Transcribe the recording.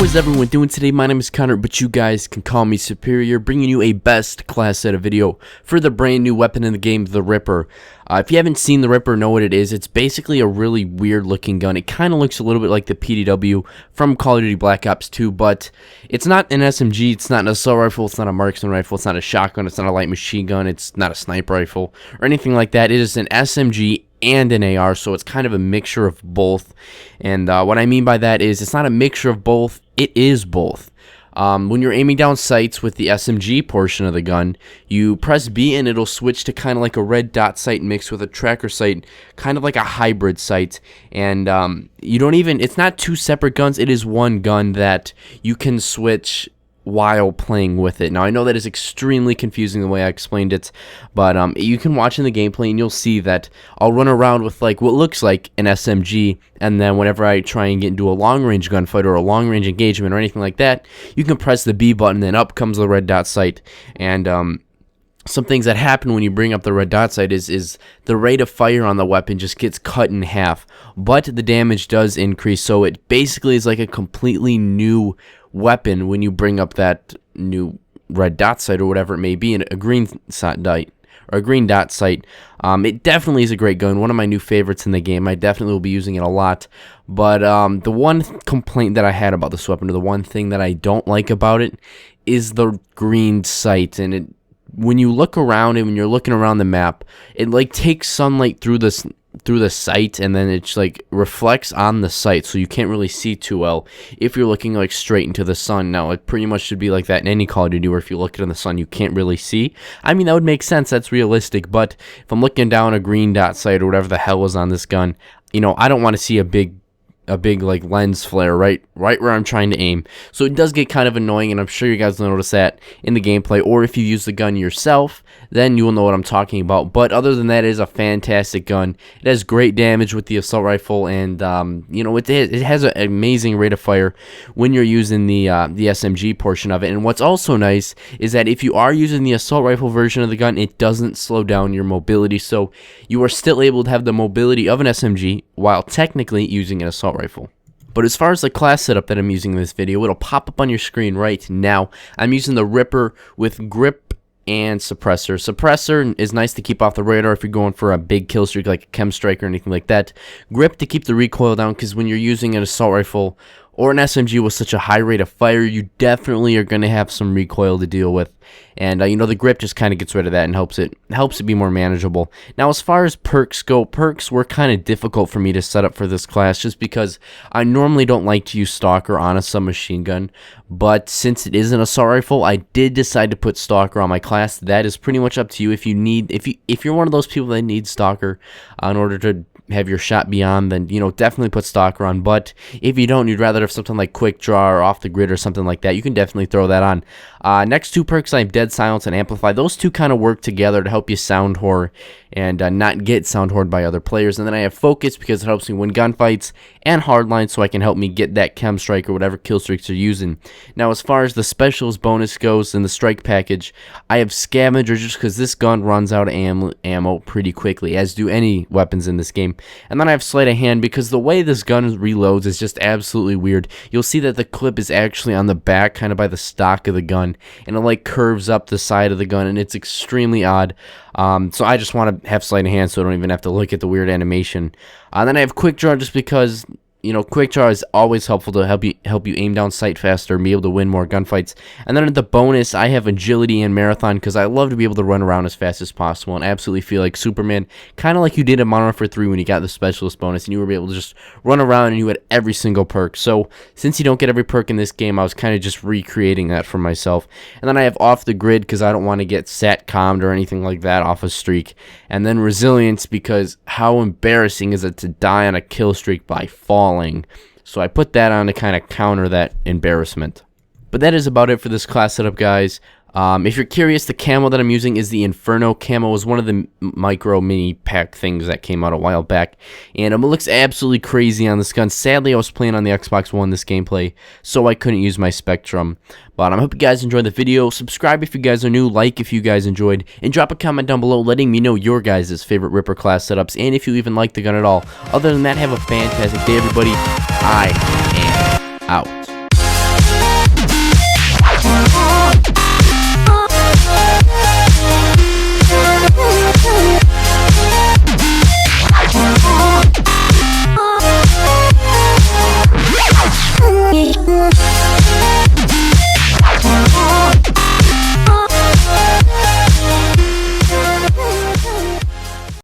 is everyone doing today? My name is Connor, but you guys can call me Superior, bringing you a best class set of video for the brand new weapon in the game, the Ripper. If you haven't seen the Ripper, know what it is. It's basically a really weird looking gun. It kind of looks a little bit like the PDW from Call of Duty Black Ops 2, but it's not an SMG, it's not an assault rifle, it's not a marksman rifle, it's not a shotgun, it's not a light machine gun, it's not a sniper rifle, or anything like that. It is an SMG and an AR, so it's kind of a mixture of both. And what I mean by that is it's not a mixture of both, it is both. When you're aiming down sights with the SMG portion of the gun, you press B and it'll switch to kind of like a red dot sight mixed with a tracker sight, kind of like a hybrid sight. And you don't even, it's not two separate guns, it is one gun that you can switch while playing with it. Now, I know that is extremely confusing the way I explained it, but you can watch in the gameplay and you'll see that I'll run around with like what looks like an SMG, and then whenever I try and get into a long-range gunfight or a long-range engagement or anything like that, you can press the B button and up comes the red dot sight. And some things that happen when you bring up the red dot sight is the rate of fire on the weapon just gets cut in half, but the damage does increase, so it basically is like a completely new weapon when you bring up that new red dot sight or whatever it may be, in a green sight or a green dot sight. It definitely is a great gun, one of my new favorites in the game. I definitely will be using it a lot, but the one complaint that I had about this weapon, or the one thing that I don't like about it, is the green sight. And when you look around and when you're looking around the map, it like takes sunlight through the sight, and then it's like reflects on the sight, so you can't really see too well if you're looking like straight into the sun. Now, it pretty much should be like that in any Call of Duty, where if you look in the sun you can't really see. I mean, that would make sense, that's realistic, but if I'm looking down a green dot sight or whatever the hell is on this gun, you know, I don't want to see a big like lens flare right where I'm trying to aim. So it does get kind of annoying, and I'm sure you guys will notice that in the gameplay, or if you use the gun yourself, then you will know what I'm talking about. But other than that, it is a fantastic gun. It has great damage with the assault rifle, and you know, it has an amazing rate of fire when you're using the SMG portion of it. And what's also nice is that if you are using the assault rifle version of the gun, it doesn't slow down your mobility, so you are still able to have the mobility of an SMG while technically using an assault rifle. But as far as the class setup that I'm using in this video, it'll pop up on your screen right now. I'm using the Ripper with grip and suppressor. Suppressor is nice to keep off the radar if you're going for a big kill streak like a chem strike or anything like that. Grip to keep the recoil down, because when you're using an assault rifle or an SMG with such a high rate of fire, you definitely are going to have some recoil to deal with. And you know, the grip just kind of gets rid of that and helps it be more manageable. Now, as far as perks go, perks were kind of difficult for me to set up for this class, just because I normally don't like to use Stalker on a submachine gun, but since it is an assault rifle, I did decide to put Stalker on my class. That is pretty much up to you. If you're one of those people that need Stalker in order to have your shot beyond, then, you know, definitely put Stalker on. But if you don't, you'd rather have something like Quick Draw or Off the Grid or something like that, you can definitely throw that on. Next two perks, I have Dead Silence and Amplify. Those two kind of work together to help you sound whore and not get sound whored by other players. And then I have Focus, because it helps me win gunfights, and Hardline, so I can help me get that chem strike or whatever kill streaks you're using. Now, as far as the specials bonus goes in the strike package, I have Scavenger, just because this gun runs out of ammo pretty quickly, as do any weapons in this game. And then I have Sleight of Hand, because the way this gun reloads is just absolutely weird. You'll see that the clip is actually on the back, kind of by the stock of the gun, and it like curves up the side of the gun, and it's extremely odd. So I just want to have Sleight of Hand so I don't even have to look at the weird animation. Then I have Quick Draw, just because, you know, Quick Draw is always helpful to help you aim down sight faster and be able to win more gunfights. And then at the bonus, I have Agility and Marathon, because I love to be able to run around as fast as possible and absolutely feel like Superman, kind of like you did in Modern Warfare 3 when you got the Specialist bonus and you were able to just run around and you had every single perk. So since you don't get every perk in this game, I was kind of just recreating that for myself. And then I have Off the Grid, because I don't want to get SATCOM'd or anything like that off a streak. And then Resilience, because how embarrassing is it to die on a kill streak by falling? So I put that on to kind of counter that embarrassment. But that is about it for this class setup, guys. If you're curious, the camo that I'm using is the Inferno camo. It was one of the micro mini pack things that came out a while back, and it looks absolutely crazy on this gun. Sadly, I was playing on the Xbox One this gameplay, so I couldn't use my Spectrum. But I hope you guys enjoyed the video. Subscribe if you guys are new, like if you guys enjoyed, and drop a comment down below letting me know your guys' favorite Ripper class setups, and if you even like the gun at all. Other than that, have a fantastic day, everybody. I am out.